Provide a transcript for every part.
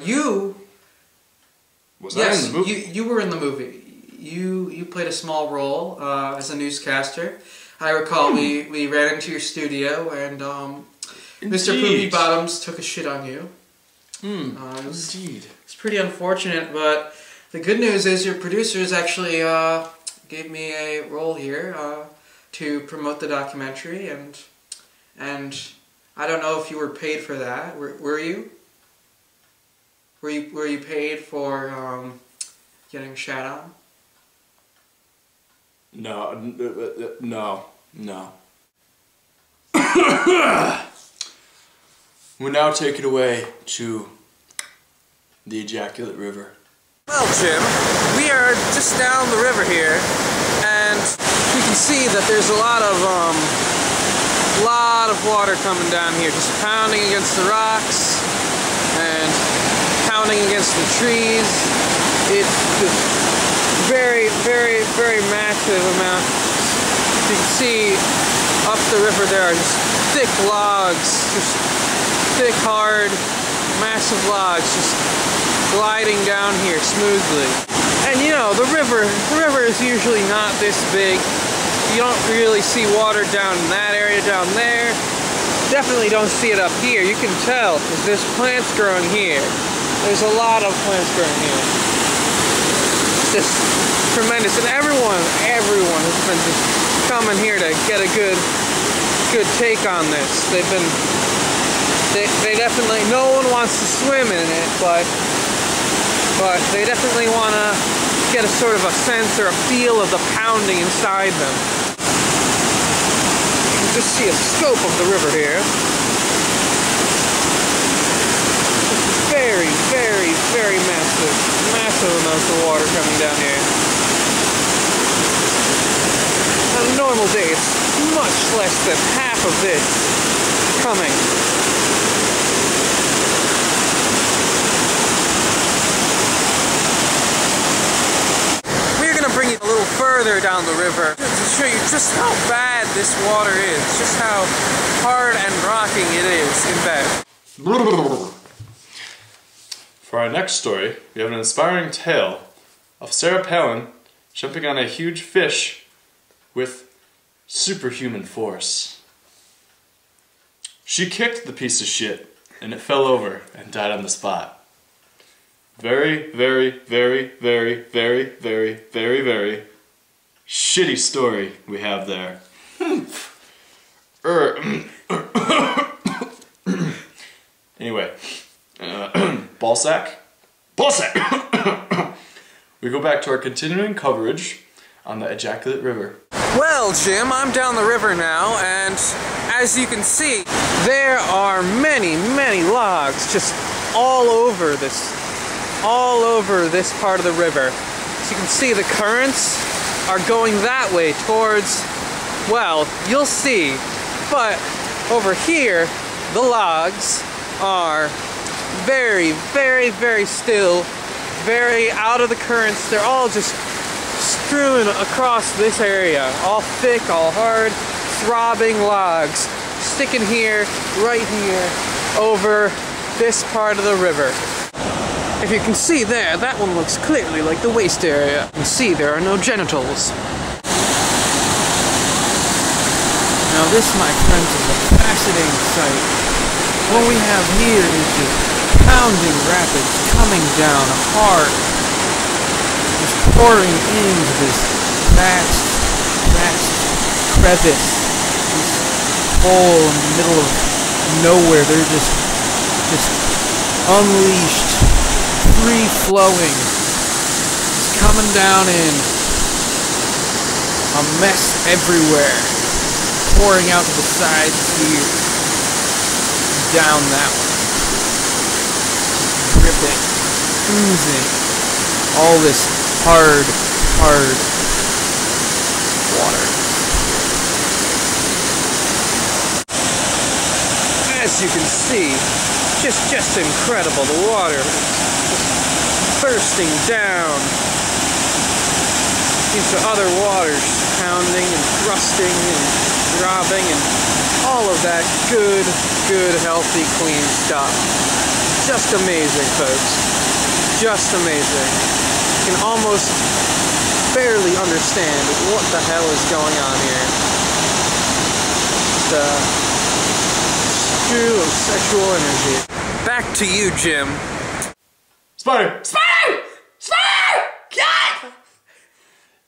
You... Was I in the movie? You were in the movie. You played a small role as a newscaster. I recall we ran into your studio and Mr. Poopy Bottoms took a shit on you. Indeed. It's pretty unfortunate, but the good news is your producers actually gave me a role here to promote the documentary, and I don't know if you were paid for that. Were you? Were you paid for getting shat on? No. We now take it away to the Ejaculate River. Well, Jim, we are just down the river here, and we can see that there's a lot of water coming down here, just pounding against the rocks and pounding against the trees. It's just very, very, very massive amount. You can see up the river there are just thick logs, just thick, hard, massive logs just gliding down here smoothly. And you know, the river is usually not this big. You don't really see water down in that area down there. Definitely don't see it up here. You can tell because there's plants growing here. There's a lot of plants growing here. It's just tremendous. And everyone has been just coming here to get a good take on this. They definitely, no one wants to swim in it, but they definitely want to get a sort of a sense or a feel of the pounding inside them. You can just see a scope of the river here. Very, very, very massive amounts of water coming down here. On a normal day, it's much less than half of this coming. We're going to bring it a little further down the river to show you just how bad this water is, just how hard and rocking it is in bed. For our next story, we have an inspiring tale of Sarah Palin jumping on a huge fish with superhuman force. She kicked the piece of shit and it fell over and died on the spot. Very, very, very, very, very, very, very, very shitty story we have there. Anyway, ballsack. We go back to our continuing coverage on the Ejaculate River. Well, Jim, I'm down the river now, and as you can see, there are many, many logs just all over this part of the river. As you can see, the currents are going that way towards, well, you'll see, but over here, the logs are very, very, very still, very out of the currents. They're all just strewn across this area, all thick, all hard, throbbing logs, sticking here, right here, over this part of the river. If you can see there, that one looks clearly like the waist area. You can see there are no genitals. Now this, my friends, is a fascinating sight. What we have here is just pounding rapids coming down hard, just pouring into this vast crevice, this hole in the middle of nowhere. They're just unleashed, free-flowing, just coming down in a mess everywhere, pouring out to the sides here, down that one. Dripping, oozing, all this hard water. As you can see, just incredible. The water just bursting down into other waters, pounding and thrusting and throbbing and all of that good, healthy, clean stuff. Just amazing, folks. Just amazing. You can almost barely understand what the hell is going on here. Just a stew of sexual energy. Back to you, Jim. Spider! Spider! Spider! God!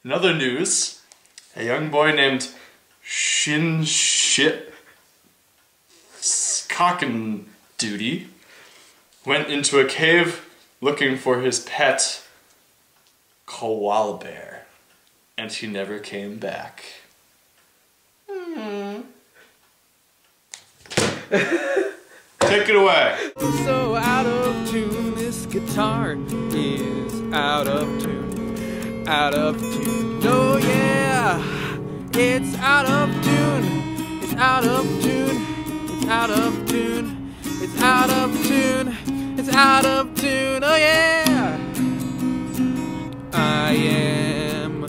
In other news, a young boy named Shinship Cocken Duty went into a cave looking for his pet koala bear, and he never came back. Take it away. So out of tune, this guitar is out of tune. Out of tune. Oh yeah, it's out of tune. It's out of tune. It's out of tune. It's out of tune. It's out of tune. Oh yeah. I am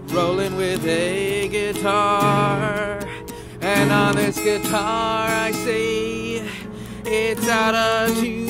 rolling with a guitar, and on this guitar I say it's out of tune.